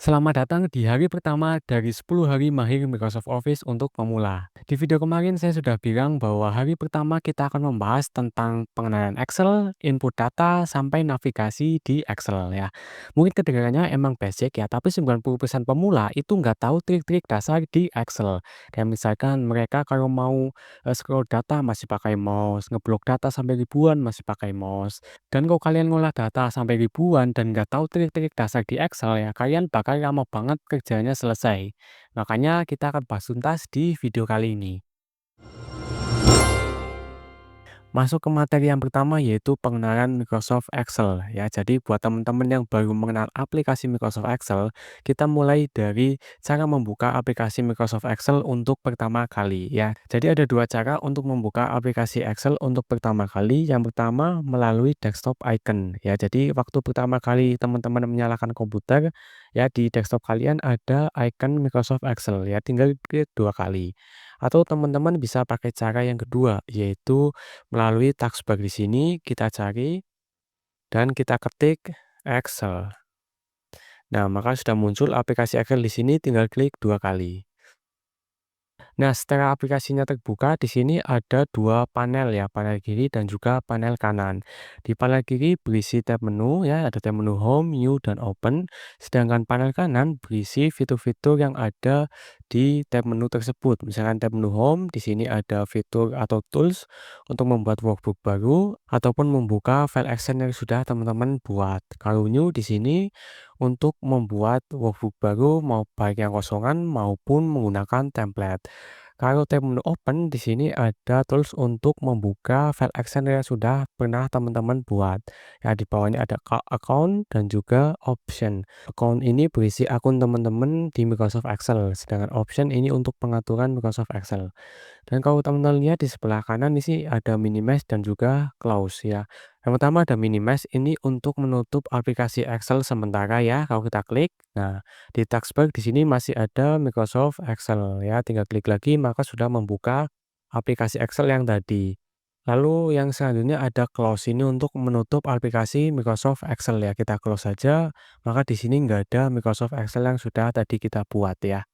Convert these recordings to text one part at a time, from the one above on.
Selamat datang di hari pertama dari 10 hari mahir Microsoft Office untuk pemula. Di video kemarin saya sudah bilang bahwa hari pertama kita akan membahas tentang pengenalan Excel, input data, sampai navigasi di Excel ya. Mungkin kedengarannya emang basic ya, tapi 90% pemula itu nggak tahu trik-trik dasar di Excel. Kayak misalkan mereka kalau mau scroll data masih pakai mouse, ngeblok data sampai ribuan masih pakai mouse. Dan kalau kalian ngolah data sampai ribuan dan nggak tahu trik-trik dasar di Excel ya, kalian bakal lama banget kerjanya selesai. Makanya kita akan bahas tuntas di video kali ini. Masuk ke materi yang pertama yaitu pengenalan Microsoft Excel ya. Jadi buat teman-teman yang baru mengenal aplikasi Microsoft Excel, kita mulai dari cara membuka aplikasi Microsoft Excel untuk pertama kali ya. Jadi ada dua cara untuk membuka aplikasi Excel untuk pertama kali. Yang pertama melalui desktop icon ya. Jadi waktu pertama kali teman-teman menyalakan komputer ya, di desktop kalian ada icon Microsoft Excel ya. Tinggal klik dua kali. Atau teman-teman bisa pakai cara yang kedua yaitu melalui taskbar di sini kita cari dan kita ketik Excel. Nah, maka sudah muncul aplikasi Excel di sini, tinggal klik dua kali. Nah, setelah aplikasinya terbuka, di sini ada dua panel ya, panel kiri dan juga panel kanan. Di panel kiri berisi tab menu ya, ada tab menu Home, New, dan Open. Sedangkan panel kanan berisi fitur-fitur yang ada di tab menu tersebut. Misalkan tab menu Home, di sini ada fitur atau tools untuk membuat workbook baru ataupun membuka file Excel yang sudah teman-teman buat. Kalau New di sini untuk membuat workbook baru mau baik yang kosongan maupun menggunakan template. Kalau tab menu open di sini ada tools untuk membuka file Excel yang sudah pernah teman-teman buat. Ya, di bawahnya ada account dan juga option. Account ini berisi akun teman-teman di Microsoft Excel, sedangkan option ini untuk pengaturan Microsoft Excel. Dan kalau teman-teman lihat di sebelah kanan ini sih ada minimize dan juga close ya. Yang pertama ada minimize, ini untuk menutup aplikasi Excel sementara ya. Kalau kita klik, nah di taskbar di sini masih ada Microsoft Excel ya. Tinggal klik lagi maka sudah membuka aplikasi Excel yang tadi. Lalu yang selanjutnya ada close, ini untuk menutup aplikasi Microsoft Excel ya. Kita close saja, maka di sini nggak ada Microsoft Excel yang sudah tadi kita buat ya.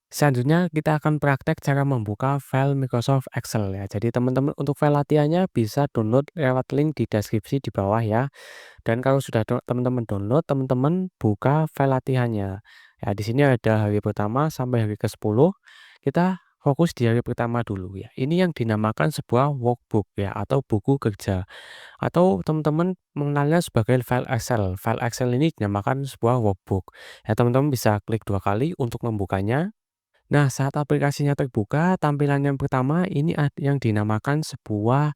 Selanjutnya kita akan praktek cara membuka file Microsoft Excel ya. Jadi teman-teman untuk file latihannya bisa download lewat link di deskripsi di bawah ya. Dan kalau sudah teman-teman download, teman-teman buka file latihannya. Ya, di sini ada hari pertama sampai hari ke-10. Kita fokus di hari pertama dulu ya. Ini yang dinamakan sebuah workbook ya atau buku kerja. Atau teman-teman mengenalnya sebagai file Excel. File Excel ini dinamakan sebuah workbook. Ya, teman-teman bisa klik dua kali untuk membukanya. Nah, saat aplikasinya terbuka, tampilan yang pertama ini yang dinamakan sebuah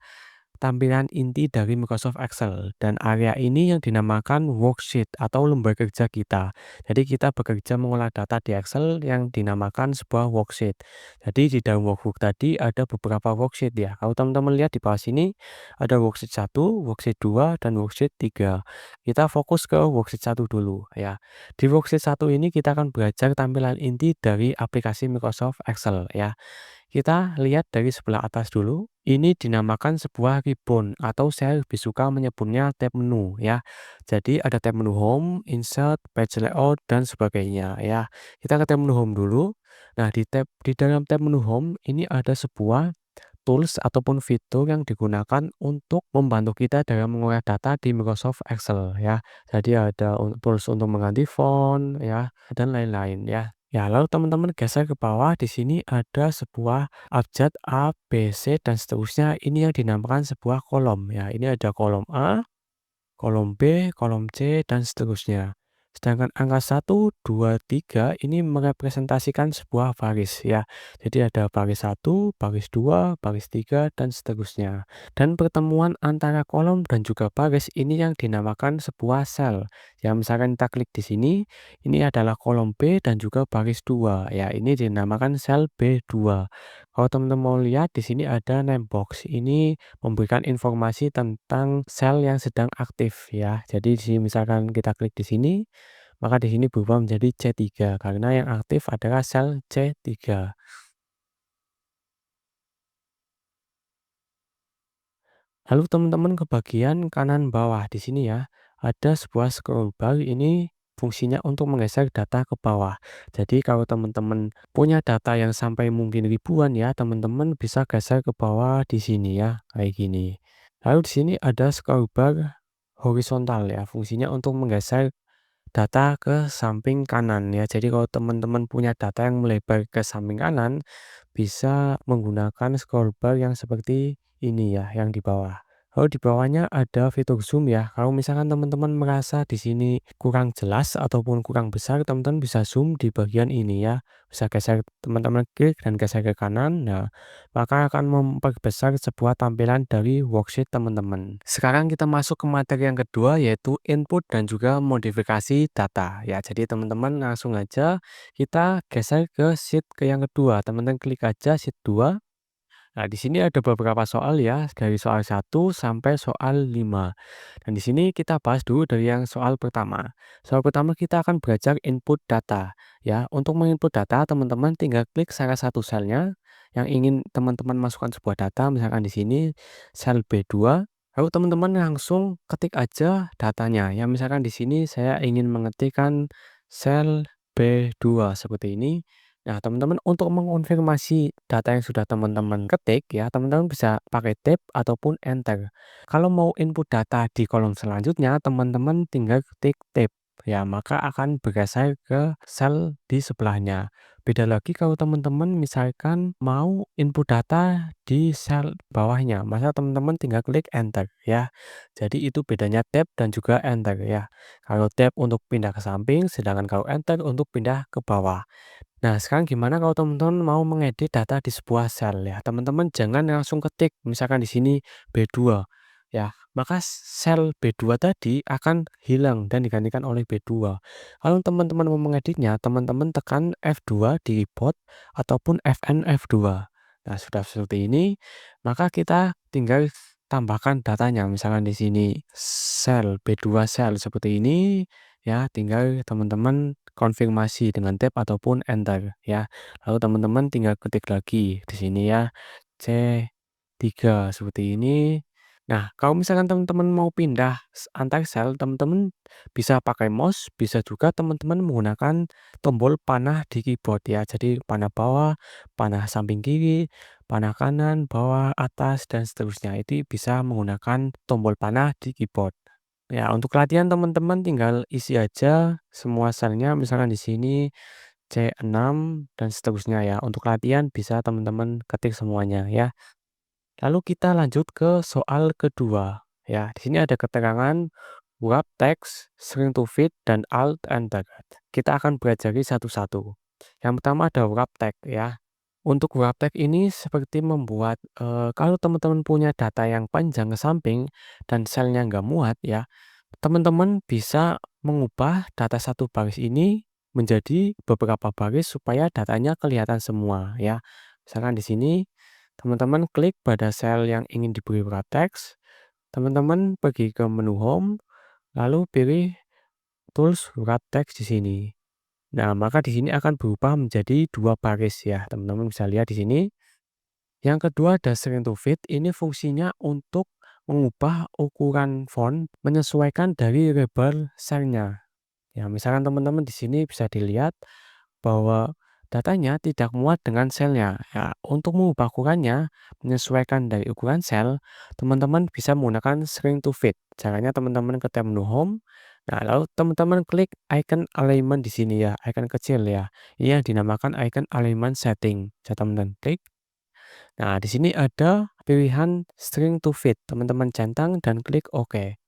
tampilan inti dari Microsoft Excel, dan area ini yang dinamakan worksheet atau lembar kerja kita. Jadi kita bekerja mengolah data di Excel yang dinamakan sebuah worksheet. Jadi di dalam workbook tadi ada beberapa worksheet ya. Kalau teman-teman lihat di bawah sini ada worksheet 1, worksheet 2, dan worksheet 3. Kita fokus ke worksheet 1 dulu ya. Di worksheet 1 ini kita akan belajar tampilan inti dari aplikasi Microsoft Excel ya. Kita lihat dari sebelah atas dulu. Ini dinamakan sebuah ribbon atau saya lebih suka menyebutnya tab menu ya. Jadi ada tab menu home, insert, page layout dan sebagainya ya. Kita ke tab menu home dulu. Nah, di dalam tab menu home ini ada sebuah tools ataupun fitur yang digunakan untuk membantu kita dalam mengolah data di Microsoft Excel ya. Jadi ada tools untuk mengganti font ya dan lain-lain ya. Ya, lalu teman-teman geser ke bawah, di sini ada sebuah abjad A, B, C, dan seterusnya. Ini yang dinamakan sebuah kolom ya. Ini ada kolom A, kolom B, kolom C, dan seterusnya. Sedangkan angka 1, 2, 3 ini merepresentasikan sebuah baris ya. Jadi ada baris 1, baris 2, baris 3, dan seterusnya. Dan pertemuan antara kolom dan juga baris ini yang dinamakan sebuah sel. Ya, misalkan kita klik di sini, ini adalah kolom B dan juga baris 2 ya. Ini dinamakan sel B2. Kalau teman-teman mau lihat di sini ada name box. Ini memberikan informasi tentang sel yang sedang aktif ya. Jadi misalkan kita klik di sini, maka di sini berubah menjadi C3 karena yang aktif adalah sel C3. Lalu teman-teman ke bagian kanan bawah di sini ya, ada sebuah scroll bar, ini fungsinya untuk menggeser data ke bawah. Jadi kalau teman-teman punya data yang sampai mungkin ribuan ya, teman-teman bisa geser ke bawah di sini ya, kayak gini. Lalu di sini ada scroll bar horizontal ya, fungsinya untuk menggeser data ke samping kanan ya. Jadi kalau teman-teman punya data yang melebar ke samping kanan, bisa menggunakan scroll bar yang seperti ini ya, yang di bawah. Lalu di bawahnya ada fitur zoom ya. Kalau misalkan teman-teman merasa di sini kurang jelas ataupun kurang besar, teman-teman bisa zoom di bagian ini ya. Bisa geser, teman-teman klik dan geser ke kanan. Nah, maka akan memperbesar sebuah tampilan dari worksheet teman-teman. Sekarang kita masuk ke materi yang kedua, yaitu input dan juga modifikasi data ya. Jadi teman-teman langsung aja kita geser ke sheet yang kedua. Teman-teman klik aja sheet 2. Nah, di sini ada beberapa soal ya, dari soal 1 sampai soal 5. Dan di sini kita bahas dulu dari yang soal pertama. Soal pertama kita akan belajar input data. Ya, untuk menginput data, teman-teman tinggal klik salah satu selnya yang ingin teman-teman masukkan sebuah data, misalkan di sini sel B2. Lalu teman-teman langsung ketik aja datanya. Ya, misalkan di sini saya ingin mengetikkan sel B2 seperti ini. Nah, teman-teman untuk mengonfirmasi data yang sudah teman-teman ketik ya, teman-teman bisa pakai tab ataupun enter. Kalau mau input data di kolom selanjutnya, teman-teman tinggal ketik tab. Ya, maka akan bergeser ke sel di sebelahnya. Beda lagi kalau teman-teman misalkan mau input data di sel bawahnya, maka teman-teman tinggal klik enter ya. Jadi itu bedanya tab dan juga enter ya. Kalau tab untuk pindah ke samping, sedangkan kalau enter untuk pindah ke bawah. Nah, sekarang gimana kalau teman-teman mau mengedit data di sebuah sel ya? Teman-teman jangan langsung ketik, misalkan di sini B2 ya. Maka sel B2 tadi akan hilang dan digantikan oleh B2. Kalau teman-teman mau mengeditnya, teman-teman tekan F2 di keyboard ataupun Fn F2. Nah, sudah seperti ini, maka kita tinggal tambahkan datanya. Misalkan di sini sel B2 sel seperti ini ya, tinggal teman-teman konfirmasi dengan tab ataupun enter ya. Lalu teman-teman tinggal ketik lagi di sini ya, C3 seperti ini. Nah, kalau misalkan teman-teman mau pindah antar sel, teman-teman bisa pakai mouse, bisa juga teman-teman menggunakan tombol panah di keyboard ya. Jadi panah bawah, panah samping kiri, panah kanan, bawah, atas, dan seterusnya. Itu bisa menggunakan tombol panah di keyboard. Ya, untuk latihan teman-teman tinggal isi aja semua selnya, misalkan di sini C6 dan seterusnya ya. Untuk latihan bisa teman-teman ketik semuanya ya. Lalu kita lanjut ke soal kedua. Ya, di sini ada keterangan wrap text, shrink to fit, dan alt enter. Kita akan pelajari satu-satu. Yang pertama ada wrap text ya. Untuk wrap text ini seperti membuat kalau teman-teman punya data yang panjang ke samping dan selnya nggak muat ya, teman-teman bisa mengubah data satu baris ini menjadi beberapa baris supaya datanya kelihatan semua ya. Misalkan di sini teman-teman klik pada sel yang ingin diberi wrap text, teman-teman pergi ke menu home, lalu pilih tools wrap text di sini. Nah, maka di sini akan berubah menjadi dua baris ya. Teman-teman bisa lihat di sini. Yang kedua ada shrink to fit, ini fungsinya untuk mengubah ukuran font menyesuaikan dari lebar selnya. Ya, misalkan teman-teman di sini bisa dilihat bahwa datanya tidak muat dengan selnya. Ya, untuk mengubah ukurannya menyesuaikan dari ukuran sel, teman-teman bisa menggunakan shrink to fit. Caranya teman-teman ke tab menu home. Nah, lalu teman-teman klik icon alignment di sini ya, icon kecil ya. Ini yang dinamakan icon alignment setting. Jadi teman-teman klik. Nah, di sini ada pilihan string to fit. Teman-teman centang dan klik OK.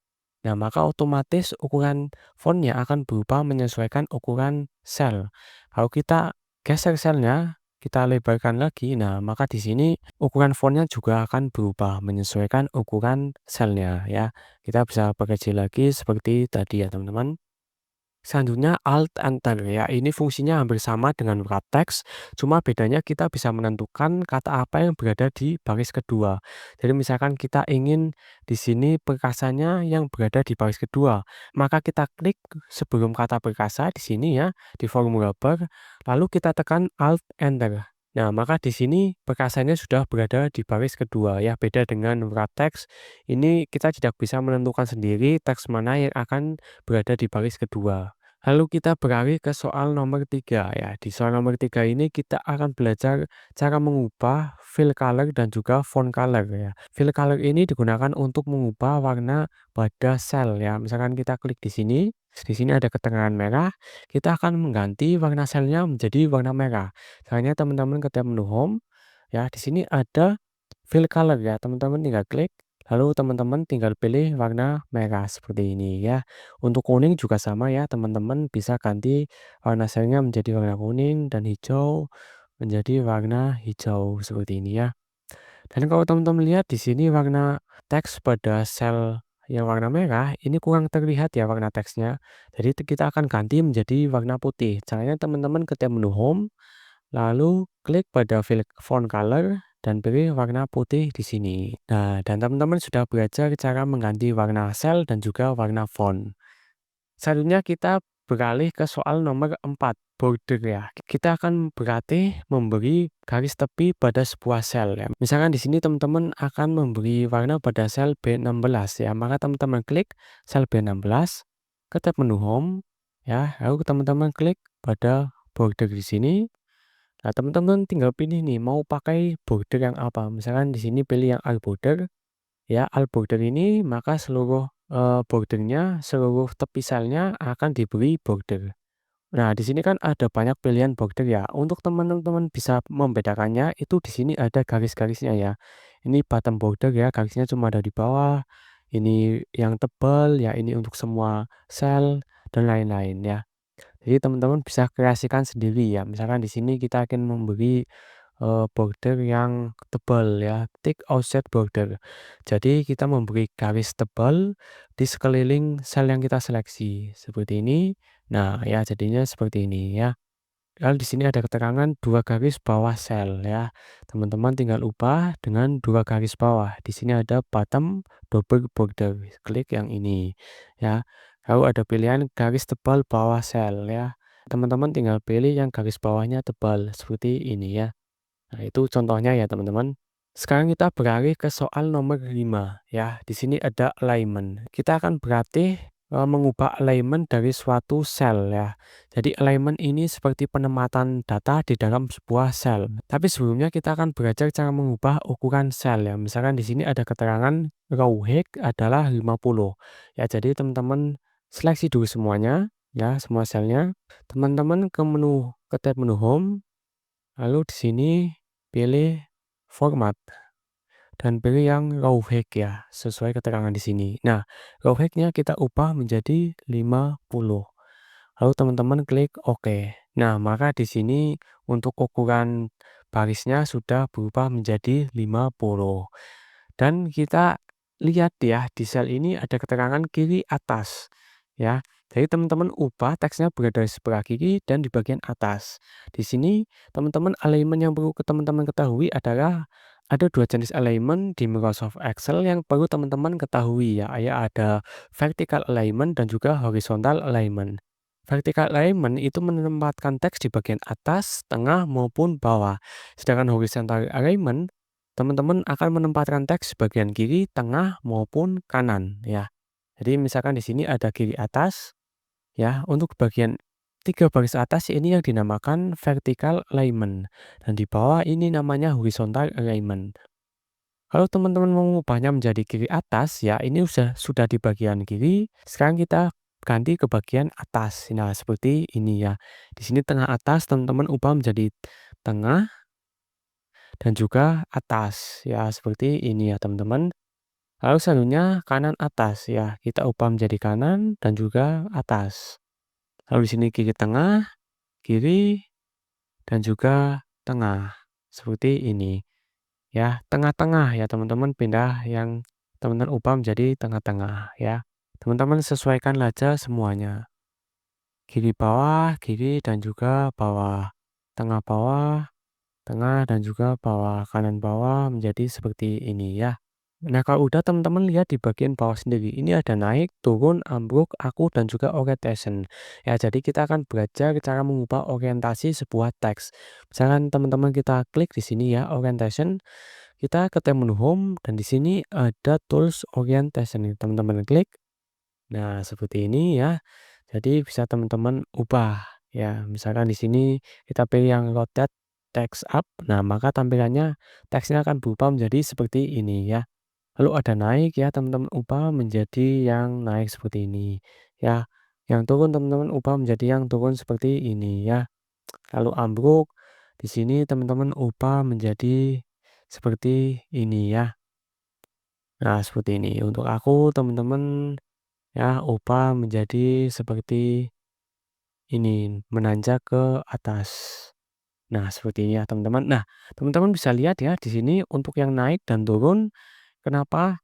Nah, maka otomatis ukuran fontnya akan berubah menyesuaikan ukuran sel. Kalau kita geser selnya, kita lebarkan lagi, nah maka di sini ukuran fontnya juga akan berubah menyesuaikan ukuran selnya ya. Kita bisa bekerja lagi seperti tadi ya teman-teman. Selanjutnya Alt Enter ya, ini fungsinya hampir sama dengan wrap text, cuma bedanya kita bisa menentukan kata apa yang berada di baris kedua. Jadi misalkan kita ingin di sini perkasanya yang berada di baris kedua, maka kita klik sebelum kata perkasa di sini ya, di formula bar, lalu kita tekan Alt Enter. Nah, maka di sini perkasanya sudah berada di baris kedua ya, beda dengan wrap text. Ini kita tidak bisa menentukan sendiri teks mana yang akan berada di baris kedua. Lalu kita beralih ke soal nomor 3 ya. Di soal nomor 3 ini kita akan belajar cara mengubah fill color dan juga font color ya. Fill color ini digunakan untuk mengubah warna pada sel ya. Misalkan kita klik di sini ada keterangan merah, kita akan mengganti warna selnya menjadi warna merah. Caranya teman-teman ketika menu home ya, di sini ada fill color ya. Teman-teman tinggal klik, lalu teman-teman tinggal pilih warna merah seperti ini ya. Untuk kuning juga sama ya, teman-teman bisa ganti warna selnya menjadi warna kuning dan hijau menjadi warna hijau seperti ini ya. Dan kalau teman-teman lihat di sini warna teks pada sel yang warna merah ini kurang terlihat ya warna teksnya. Jadi kita akan ganti menjadi warna putih. Caranya teman-teman ketika menu home, lalu klik pada fill font color dan pilih warna putih di sini. Nah, dan teman-teman sudah belajar cara mengganti warna sel dan juga warna font. Selanjutnya kita beralih ke soal nomor 4, border ya. Kita akan berlatih memberi garis tepi pada sebuah sel ya. Misalkan di sini teman-teman akan memberi warna pada sel B16 ya. Maka teman-teman klik sel B16, ke tab menu home ya. Lalu teman-teman klik pada border di sini. Nah, teman-teman tinggal pilih nih mau pakai border yang apa. Misalkan di sini pilih yang alt border. Ya, alt border ini maka seluruh bordernya, seluruh tepi selnya akan diberi border. Nah, di sini kan ada banyak pilihan border ya. Untuk teman-teman bisa membedakannya itu di sini ada garis-garisnya ya. Ini bottom border ya, garisnya cuma ada di bawah. Ini yang tebal ya, ini untuk semua sel dan lain-lain ya. Jadi teman-teman bisa kreasikan sendiri ya. Misalkan di sini kita akan memberi border yang tebal ya, thick offset border. Jadi kita memberi garis tebal di sekeliling sel yang kita seleksi seperti ini. Nah, ya jadinya seperti ini ya. Lalu di sini ada keterangan dua garis bawah sel ya. Teman-teman tinggal ubah dengan dua garis bawah. Di sini ada bottom double border. Klik yang ini ya. Lalu ada pilihan garis tebal bawah sel ya. Teman-teman tinggal pilih yang garis bawahnya tebal seperti ini ya. Nah, itu contohnya ya, teman-teman. Sekarang kita beralih ke soal nomor 5 ya. Di sini ada alignment. Kita akan berlatih mengubah alignment dari suatu sel ya. Jadi alignment ini seperti penempatan data di dalam sebuah sel. Tapi sebelumnya kita akan belajar cara mengubah ukuran sel ya. Misalkan di sini ada keterangan row height adalah 50. Ya, jadi teman-teman seleksi dulu semuanya ya, semua selnya. Teman-teman ke tab menu home. Lalu di sini pilih format dan pilih yang raw height ya, sesuai keterangan di sini. Nah, raw height-nya kita ubah menjadi 50. Lalu teman-teman klik OK. Nah, maka di sini untuk ukuran barisnya sudah berubah menjadi 50. Dan kita lihat ya, di sel ini ada keterangan kiri atas. Ya, jadi teman-teman ubah teksnya berada di sebelah kiri dan di bagian atas. Di sini teman-teman alignment yang perlu teman-teman ketahui adalah ada dua jenis alignment di Microsoft Excel yang perlu teman-teman ketahui ya. Ada vertical alignment dan juga horizontal alignment. Vertical alignment itu menempatkan teks di bagian atas, tengah maupun bawah. Sedangkan horizontal alignment teman-teman akan menempatkan teks bagian kiri, tengah maupun kanan ya. Jadi misalkan di sini ada kiri atas ya, untuk bagian 3 baris atas ini yang dinamakan vertical alignment dan di bawah ini namanya horizontal alignment. Kalau teman-teman mau mengubahnya menjadi kiri atas ya, ini sudah di bagian kiri. Sekarang kita ganti ke bagian atas. Nah, seperti ini ya. Di sini tengah atas teman-teman ubah menjadi tengah dan juga atas ya, seperti ini ya, teman-teman. Lalu selanjutnya kanan atas ya, kita ubah menjadi kanan dan juga atas. Lalu di sini kiri tengah, kiri dan juga tengah. Seperti ini. Ya, tengah-tengah ya teman-teman, pindah yang teman-teman ubah menjadi tengah-tengah ya. Teman-teman sesuaikan aja semuanya. Kiri bawah, kiri dan juga bawah. Tengah bawah, tengah dan juga bawah. Kanan bawah menjadi seperti ini ya. Nah, kalau udah teman-teman lihat di bagian bawah sendiri, ini ada naik, turun, ambruk, aku, dan juga orientation. Ya, jadi kita akan belajar cara mengubah orientasi sebuah teks. Misalkan teman-teman kita klik di sini ya, orientation, kita ke tab menu home, dan di sini ada tools orientation. Teman-teman klik. Nah, seperti ini ya. Jadi bisa teman-teman ubah ya. Misalkan di sini kita pilih yang rotate text up. Nah, maka tampilannya teksnya akan berubah menjadi seperti ini ya. Lalu ada naik ya, teman-teman ubah menjadi yang naik seperti ini ya. Yang turun teman-teman ubah menjadi yang turun seperti ini ya. Lalu ambruk di sini teman-teman ubah menjadi seperti ini ya. Nah, seperti ini. Untuk aku teman-teman ya ubah menjadi seperti ini, menanjak ke atas. Nah, seperti ini ya teman-teman. Nah, teman-teman bisa lihat ya di sini untuk yang naik dan turun, kenapa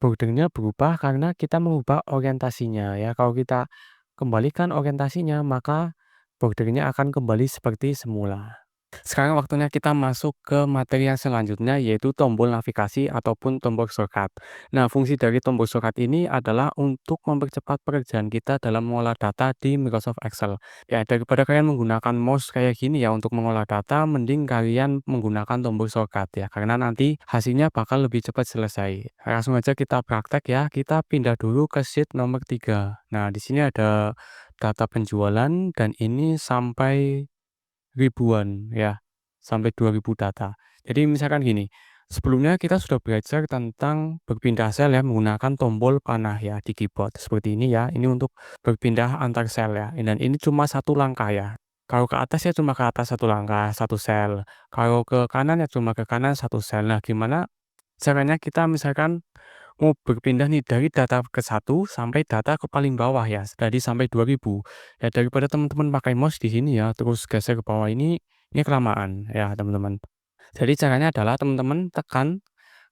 bordernya berubah? Karena kita mengubah orientasinya ya. Kalau kita kembalikan orientasinya, maka bordernya akan kembali seperti semula. Sekarang waktunya kita masuk ke materi yang selanjutnya, yaitu tombol navigasi ataupun tombol shortcut. Nah, fungsi dari tombol shortcut ini adalah untuk mempercepat pekerjaan kita dalam mengolah data di Microsoft Excel. Ya, daripada kalian menggunakan mouse kayak gini ya untuk mengolah data, mending kalian menggunakan tombol shortcut ya, karena nanti hasilnya bakal lebih cepat selesai. Langsung aja kita praktek ya, kita pindah dulu ke sheet nomor 3. Nah, di sini ada data penjualan dan ini sampai ribuan ya, sampai 2000 data. Jadi misalkan gini, sebelumnya kita sudah belajar tentang berpindah sel ya menggunakan tombol panah ya di keyboard seperti ini ya. Ini untuk berpindah antar sel ya. Dan ini cuma satu langkah ya. Kalau ke atas ya cuma ke atas satu langkah, satu sel. Kalau ke kanan ya cuma ke kanan satu sel. Nah, gimana caranya kita misalkan mau berpindah nih dari data ke satu sampai data ke paling bawah ya, tadi sampai 2000. Ya daripada teman-teman pakai mouse di sini ya, terus geser ke bawah ini kelamaan ya teman-teman. Jadi caranya adalah teman-teman tekan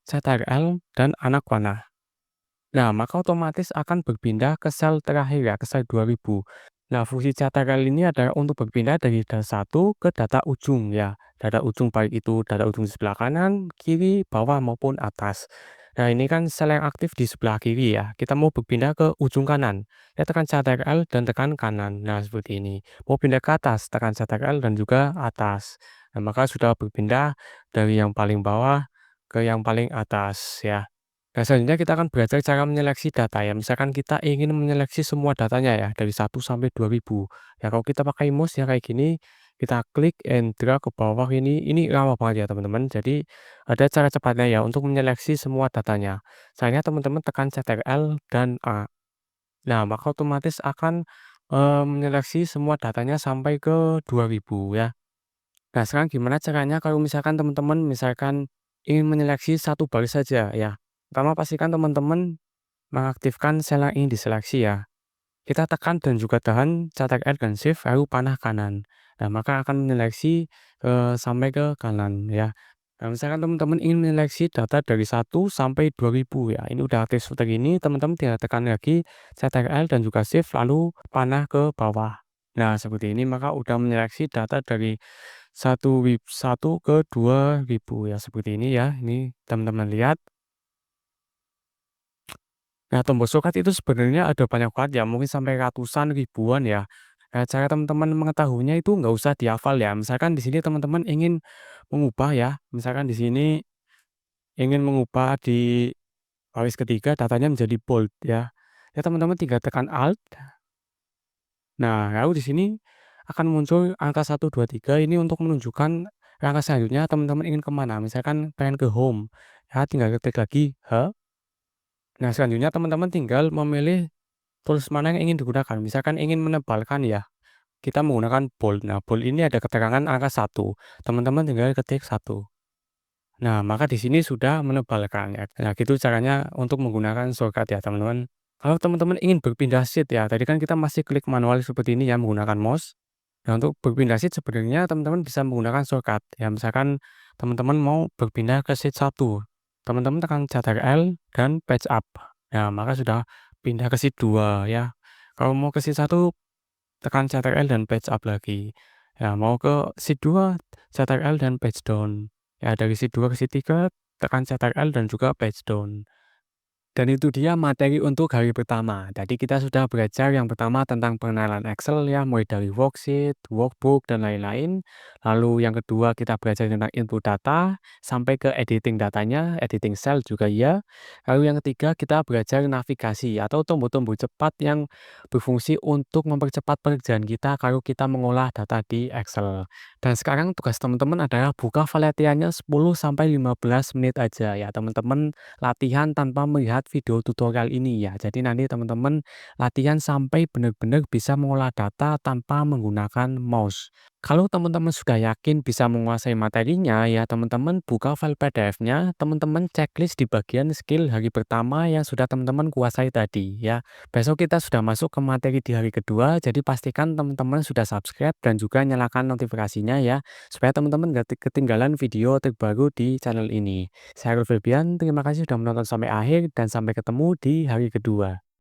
Ctrl dan anak panah. Nah, maka otomatis akan berpindah ke sel terakhir ya, ke sel 2000. Nah, fungsi Ctrl ini adalah untuk berpindah dari data satu ke data ujung ya. Data ujung baik itu data ujung di sebelah kanan, kiri, bawah maupun atas. Nah, ini kan sel yang aktif di sebelah kiri ya. Kita mau berpindah ke ujung kanan. Ya, tekan Ctrl dan tekan kanan. Nah, seperti ini. Mau pindah ke atas, tekan Ctrl dan juga atas. Nah, maka sudah berpindah dari yang paling bawah ke yang paling atas ya. Nah, selanjutnya kita akan belajar cara menyeleksi data ya. Misalkan kita ingin menyeleksi semua datanya ya, dari 1 sampai 2000. Ya, kalau kita pakai mouse ya kayak gini, kita klik and drag ke bawah ini lama banget ya teman-teman. Jadi ada cara cepatnya ya untuk menyeleksi semua datanya. Caranya teman-teman tekan Ctrl dan A. Nah, maka otomatis akan menyeleksi semua datanya sampai ke 2000 ya. Nah, sekarang gimana caranya kalau misalkan teman-teman misalkan ingin menyeleksi satu baris saja ya. Pertama pastikan teman-teman mengaktifkan sel yang ingin diseleksi ya. Kita tekan dan juga tahan Ctrl dan Shift lalu panah kanan. Nah, maka akan menyeleksi sampai ke kanan ya. Nah, misalkan teman-teman ingin menyeleksi data dari 1 sampai 2000 ya. Ini udah aktif seperti ini, teman-teman tinggal tekan lagi Ctrl dan juga Shift lalu panah ke bawah. Nah, seperti ini maka udah menyeleksi data dari 1 ke 2000 ya seperti ini ya. Ini teman-teman lihat. Nah, tombol shortcut itu sebenarnya ada banyak banget ya, mungkin sampai ratusan, ribuan ya. Nah, cara teman-teman mengetahuinya itu nggak usah dihafal ya. Misalkan di sini teman-teman ingin mengubah ya, misalkan di sini ingin mengubah di baris ketiga datanya menjadi bold ya. Ya teman-teman tinggal tekan Alt. Nah, lalu di sini akan muncul angka 1, 2, 3 ini untuk menunjukkan langkah selanjutnya teman-teman ingin kemana. Misalkan pengen ke home, ya tinggal ketik lagi H. Nah, selanjutnya teman-teman tinggal memilih tools mana yang ingin digunakan. Misalkan ingin menebalkan ya, kita menggunakan bold. Nah, bold ini ada keterangan angka 1. Teman-teman tinggal ketik 1. Nah, maka di sini sudah menebalkan ya. Nah, gitu caranya untuk menggunakan shortcut ya, teman-teman. Kalau teman-teman ingin berpindah sheet ya, tadi kan kita masih klik manual seperti ini ya menggunakan mouse. Nah, untuk berpindah sheet sebenarnya teman-teman bisa menggunakan shortcut. Ya, misalkan teman-teman mau berpindah ke sheet 1. Teman-teman tekan Ctrl dan page up. Nah, maka sudah pindah ke sheet 2 ya. Kalau mau ke sheet 1 tekan Ctrl dan page up lagi. Ya, mau ke sheet 2 Ctrl dan page down. Ya, dari sheet 2 ke sheet 3 tekan Ctrl dan juga page down. Dan itu dia materi untuk hari pertama. Tadi kita sudah belajar yang pertama tentang pengenalan Excel ya, mulai dari worksheet, workbook, dan lain-lain. Lalu yang kedua kita belajar tentang input data, sampai ke editing datanya, editing cell juga ya. Lalu yang ketiga kita belajar navigasi atau tombol-tombol cepat yang berfungsi untuk mempercepat pekerjaan kita kalau kita mengolah data di Excel. Dan sekarang tugas teman-teman adalah buka file latihannya 10-15 menit aja ya teman-teman, latihan tanpa melihat video tutorial ini ya. Jadi nanti teman-teman latihan sampai benar-benar bisa mengolah data tanpa menggunakan mouse. Kalau teman-teman sudah yakin bisa menguasai materinya ya teman-teman buka file PDF-nya, teman-teman checklist di bagian skill hari pertama yang sudah teman-teman kuasai tadi ya. Besok kita sudah masuk ke materi di hari kedua, jadi pastikan teman-teman sudah subscribe dan juga nyalakan notifikasinya ya, supaya teman-teman gak ketinggalan video terbaru di channel ini. Saya Rul Febian, terima kasih sudah menonton sampai akhir dan sampai ketemu di hari kedua.